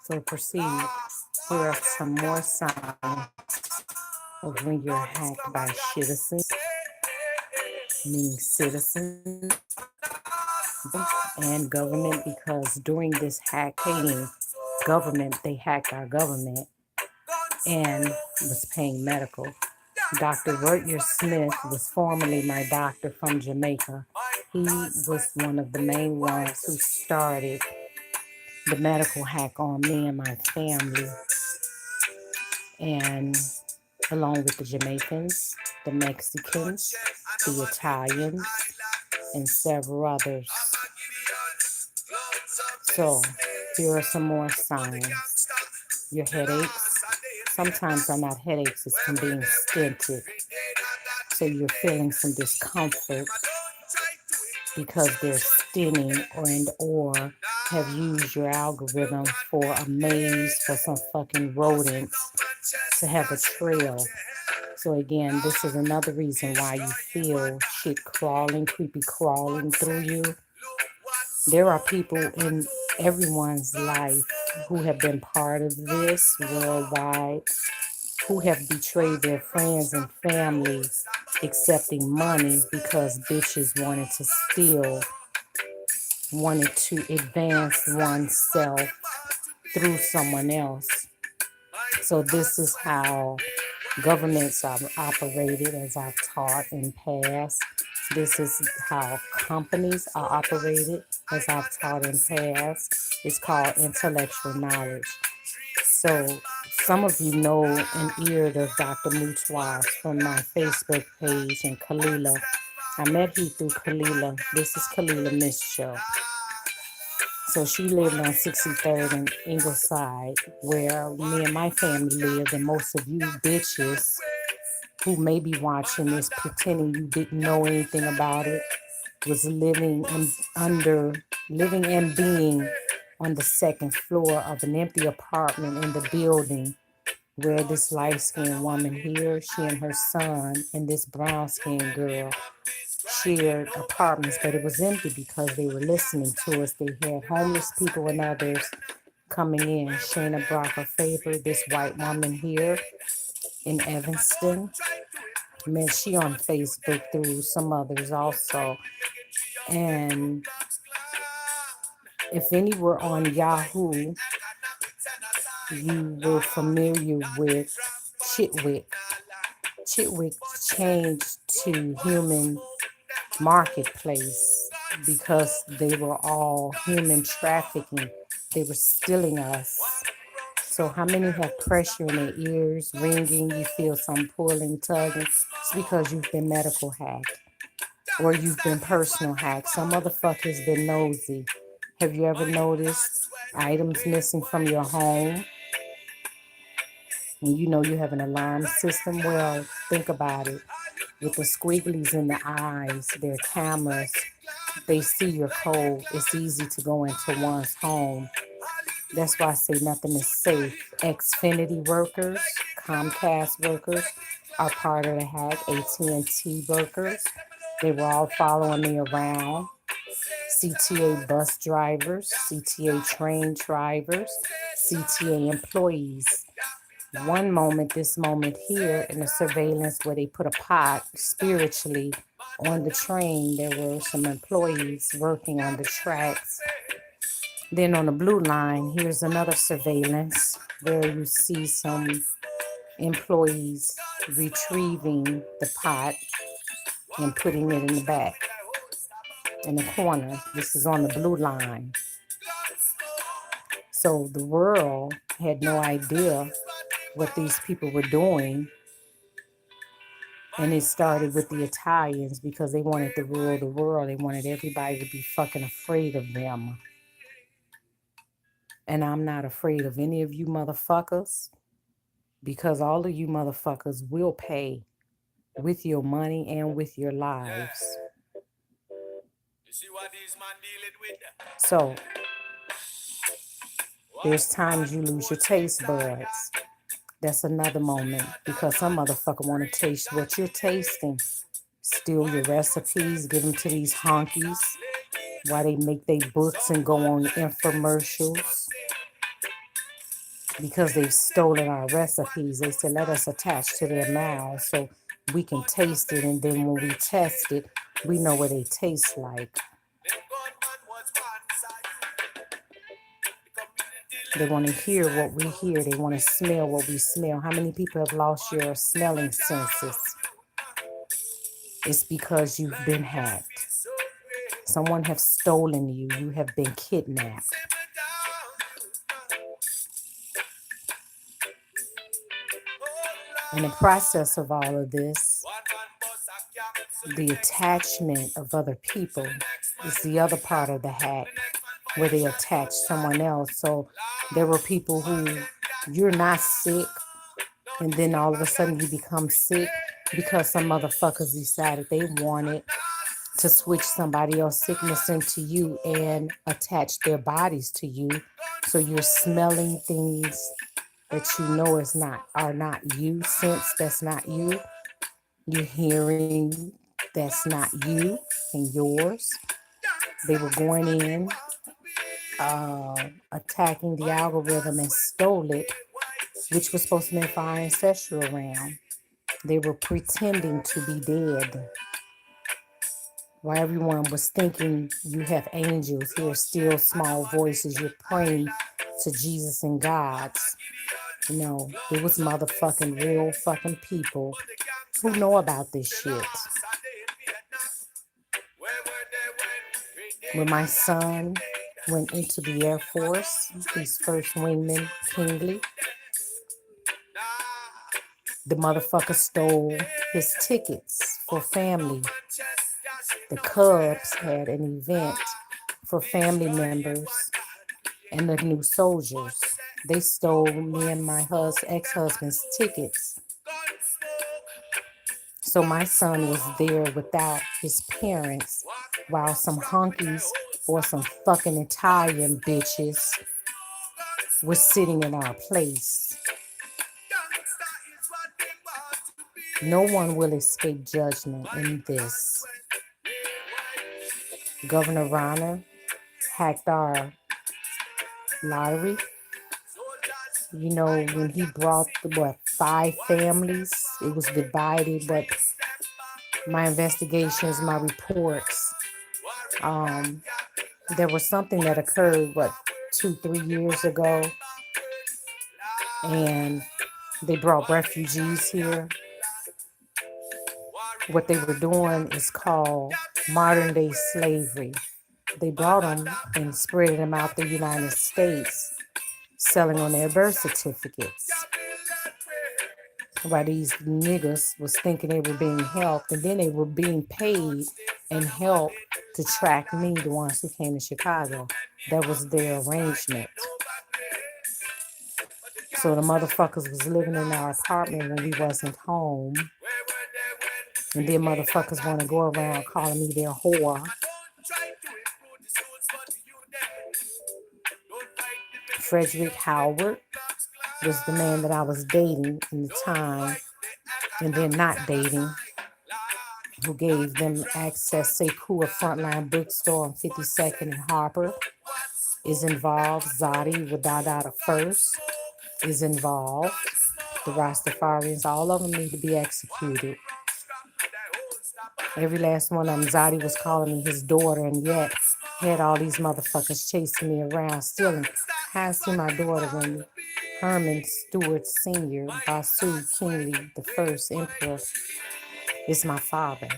So proceed. Here are some more signs of when you're hacked by citizens, meaning citizens, and government, because during this hacking, government, they hacked our government and was paying medical. Dr. Rutger Smith was formerly my doctor from Jamaica. He was one of the main ones who started the medical hack on me and my family, and along with the Jamaicans, the Mexicans, the Italians, and several others. So here are some more signs. Your headaches. Sometimes are not headaches, it's from being stinted. So you're feeling some discomfort because they're stinning or have used your algorithm for a maze for some fucking rodents to have a trail. So again, this is another reason why you feel shit crawling, creepy crawling through you. There are people in everyone's life who have been part of this worldwide, who have betrayed their friends and families, accepting money because bitches wanted to advance oneself through someone else. So this is how governments are operated, as I've taught in past. This is how companies are operated, as I've taught in past. It's called intellectual knowledge. So some of you know and eared of Dr. Mutwas from my Facebook page and Kalila. I met he through Kalila. This is Kalila Mischo. So she lived on 63rd and Ingleside, where me and my family lived, and most of you bitches who may be watching this pretending you didn't know anything about it was living and being on the second floor of an empty apartment in the building where this light-skinned woman here, she and her son, and this brown-skinned girl shared apartments, but it was empty because they were listening to us. They had homeless people and others coming in. Shayna brought her favorite, this white woman here in Evanston. Met she on Facebook through some others also. And if any were on Yahoo, you were familiar with Chitwick. Chitwick changed to Human Marketplace because they were all human trafficking. They were stealing us. So how many have pressure in their ears, ringing, you feel some pulling, tugging? It's because you've been medical hacked or you've been personal hacked. Some motherfucker's been nosy. Have you ever noticed items missing from your home? And you know you have an alarm system? Well, think about it. With the squigglies in the eyes, their cameras, they see your code. It's easy to go into one's home. That's why I say nothing is safe. Xfinity workers, Comcast workers are part of the hack. AT&T workers, they were all following me around. CTA bus drivers, CTA train drivers, CTA employees. One moment, this moment here in the surveillance where they put a pot spiritually on the train, there were some employees working on the tracks. Then on the blue line, here's another surveillance where you see some employees retrieving the pot and putting it in the back, in the corner. This is on the blue line. So the world had no idea what these people were doing. And it started with the Italians because they wanted to rule the world. They wanted everybody to be fucking afraid of them. And I'm not afraid of any of you motherfuckers because all of you motherfuckers will pay with your money and with your lives. So there's times you lose your taste buds. That's another moment because some motherfucker want to taste what you're tasting. Steal your recipes, give them to these honkies. Why they make their books and go on infomercials? Because they've stolen our recipes. They said, let us attach to their mouths so we can taste it. And then when we test it, we know what they taste like. They want to hear what we hear. They want to smell what we smell. How many people have lost your smelling senses? It's because you've been hacked. Someone has stolen you. You have been kidnapped. In the process of all of this, the attachment of other people is the other part of the hack, where they attach someone else. So there were people who you're not sick, and then all of a sudden you become sick because some motherfuckers decided they wanted to switch somebody else's sickness into you and attach their bodies to you. So you're smelling things that you know are not you, sense that's not you. You're hearing that's not you and yours. They were going in, attacking the algorithm and stole it, which was supposed to be for our ancestral realm. They were pretending to be dead. While everyone was thinking you have angels, hear still small voices, you're praying to Jesus and gods. No, it was motherfucking real fucking people who know about this shit. When my son went into the Air Force, his first wingman, Kingley, the motherfucker stole his tickets for family. The Cubs had an event for family members and the new soldiers. They stole me and my ex-husband's tickets. So my son was there without his parents while some hunkies or some fucking Italian bitches was sitting in our place. No one will escape judgment in this. Governor Rana hacked our lottery. You know, when he brought the 5 families, it was divided, but my investigations, my reports, there was something that occurred, 2-3 years ago, and they brought refugees here. What they were doing is called modern day slavery. They brought them and spread them out the United States, selling on their birth certificates. While these niggas was thinking they were being helped, and then they were being paid and helped to track me, the ones who came to Chicago. That was their arrangement. So the motherfuckers was living in our apartment when we wasn't home. And then motherfuckers want to go around calling me their whore. Frederick Howard was the man that I was dating in the time, and then not dating, who gave them access. Sekou, a frontline bookstore on 52nd and Harper, is involved. Zadi Wadada the First is involved. The Rastafarians, all of them need to be executed. Every last one of them. Zadi was calling me his daughter, and yet had all these motherfuckers chasing me around, stealing. I see my daughter when Herman Stewart Sr., Basu Kingley, the first emperor, is my father.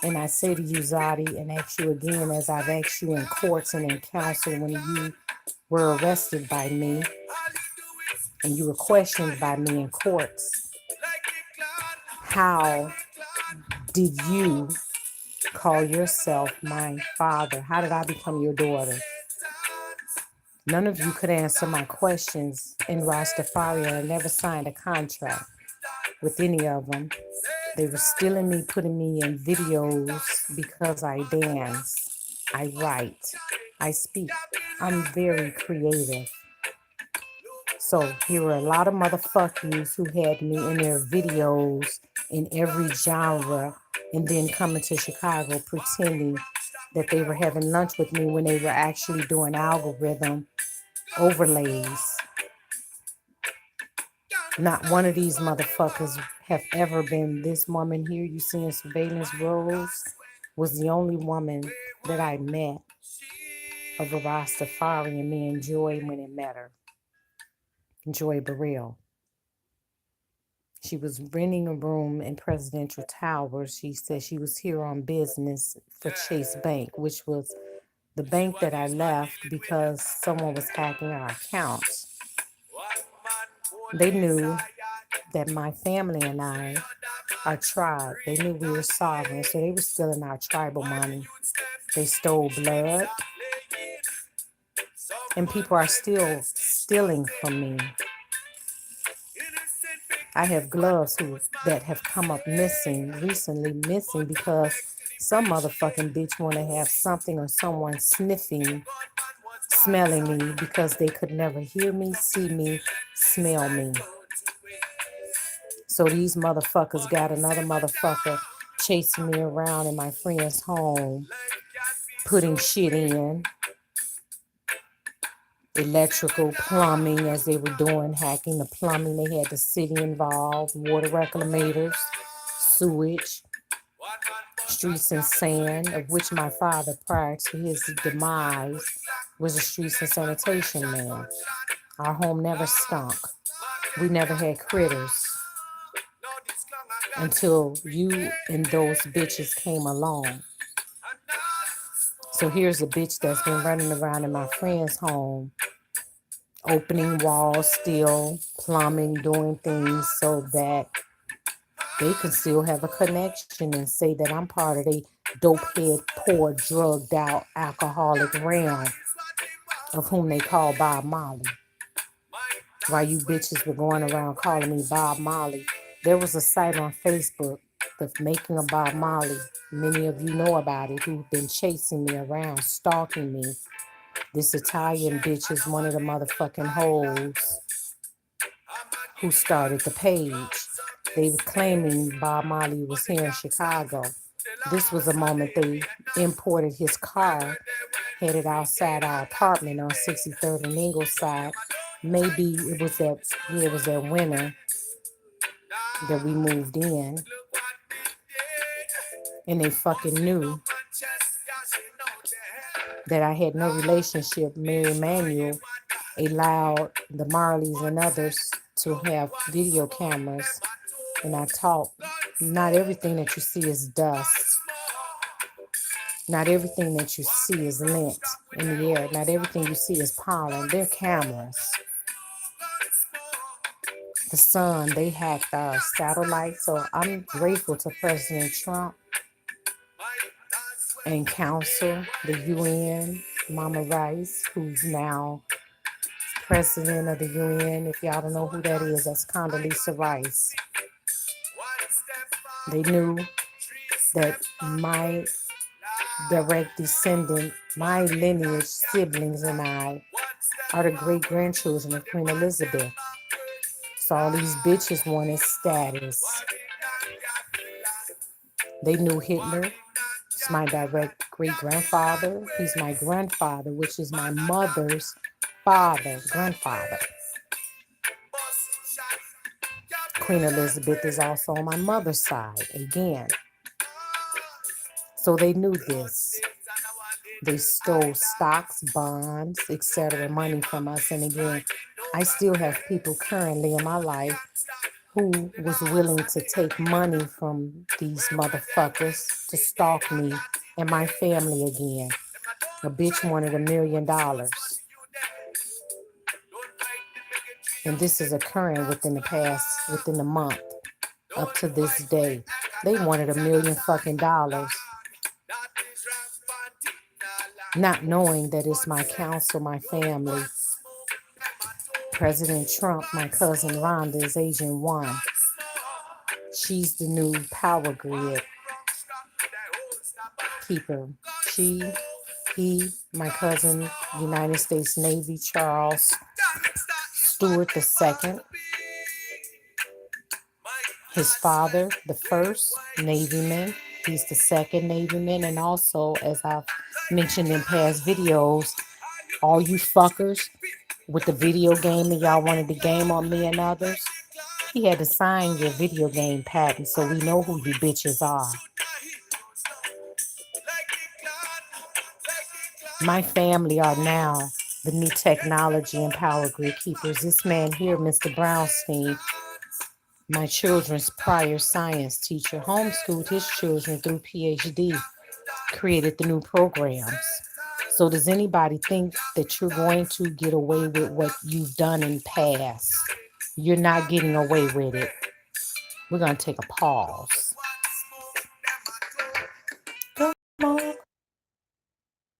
And I say to you, Zadi, and ask you again, as I've asked you in courts and in council when you were arrested by me and you were questioned by me in courts, how did you call yourself my father? How did I become your daughter? None of you could answer my questions in Rastafari. I never signed a contract with any of them. They were stealing me, putting me in videos because I dance, I write, I speak. I'm very creative. So here were a lot of motherfuckers who had me in their videos in every genre and then coming to Chicago pretending that they were having lunch with me when they were actually doing algorithm overlays. Not one of these motherfuckers have ever been. This woman here you see in surveillance roles was the only woman that I met of a Rastafari, and me and Joy when I met her. Joy Burrell. She was renting a room in Presidential Towers. She said she was here on business for Chase Bank, which was the bank that I left because someone was hacking our accounts. They knew that my family and I, our tribe, they knew we were sovereign, so they were stealing our tribal money. They stole blood, and people are still stealing from me. I have gloves that have come up recently missing because some motherfucking bitch want to have something or someone smelling me because they could never hear me, see me, smell me. So these motherfuckers got another motherfucker chasing me around in my friend's home, putting shit in, electrical, plumbing, as they were doing, hacking the plumbing. They had the city involved, water reclamators, sewage, streets and sand, of which my father, prior to his demise, was a streets and sanitation man. Our home never stunk. We never had critters until you and those bitches came along. So here's a bitch that's been running around in my friend's home, opening walls still, plumbing, doing things so that they can still have a connection and say that I'm part of the dopehead, poor, drugged out, alcoholic realm of whom they call Bob Marley. While you bitches were going around calling me Bob Marley, there was a site on Facebook, The Making of Bob Marley. Many of you know about it, who've been chasing me around, stalking me. This Italian bitch is one of the motherfucking hoes who started the page. They were claiming Bob Marley was here in Chicago. This was a moment they imported his car, headed outside our apartment on 63rd and Ingleside. Maybe it was that winter that we moved in, and they fucking knew that I had no relationship. Mary Emanuel allowed the Marleys and others to have video cameras, and I taught not everything that you see is dust. Not everything that you see is lint in the air. Not everything you see is pollen. They're cameras. The sun, they hacked our satellite. So I'm grateful to President Trump and Council, the UN, Mama Rice, who's now president of the UN. If y'all don't know who that is, that's Condoleezza Rice. They knew that my direct descendant, my lineage, siblings, and I are the great-grandchildren of Queen Elizabeth. So all these bitches wanted status. They knew Hitler. It's my direct great-grandfather. He's my grandfather, which is my mother's grandfather. Queen Elizabeth is also on my mother's side, again. So they knew this. They stole stocks, bonds, etc., money from us. And again, I still have people currently in my life who was willing to take money from these motherfuckers to stalk me and my family again. A bitch wanted $1 million. And this is occurring within the month, up to this day. They wanted $1 million fucking dollars. Not knowing that it's my council, my family. President Trump, my cousin Rhonda, is Agent 1. She's the new power grid keeper. He, my cousin, United States Navy, Charles Stewart II. His father, the first Navyman, He's the second Navyman. And also, as I've mentioned in past videos, all you fuckers with the video game and y'all wanted to game on me and others, he had to sign your video game patent so we know who you bitches are. My family are now the new technology and power grid keepers. This man here, Mr. Brownstein, my children's prior science teacher, homeschooled his children through PhD, created the new programs. So does anybody think that you're going to get away with what you've done in past? You're not getting away with it. We're going to take a pause.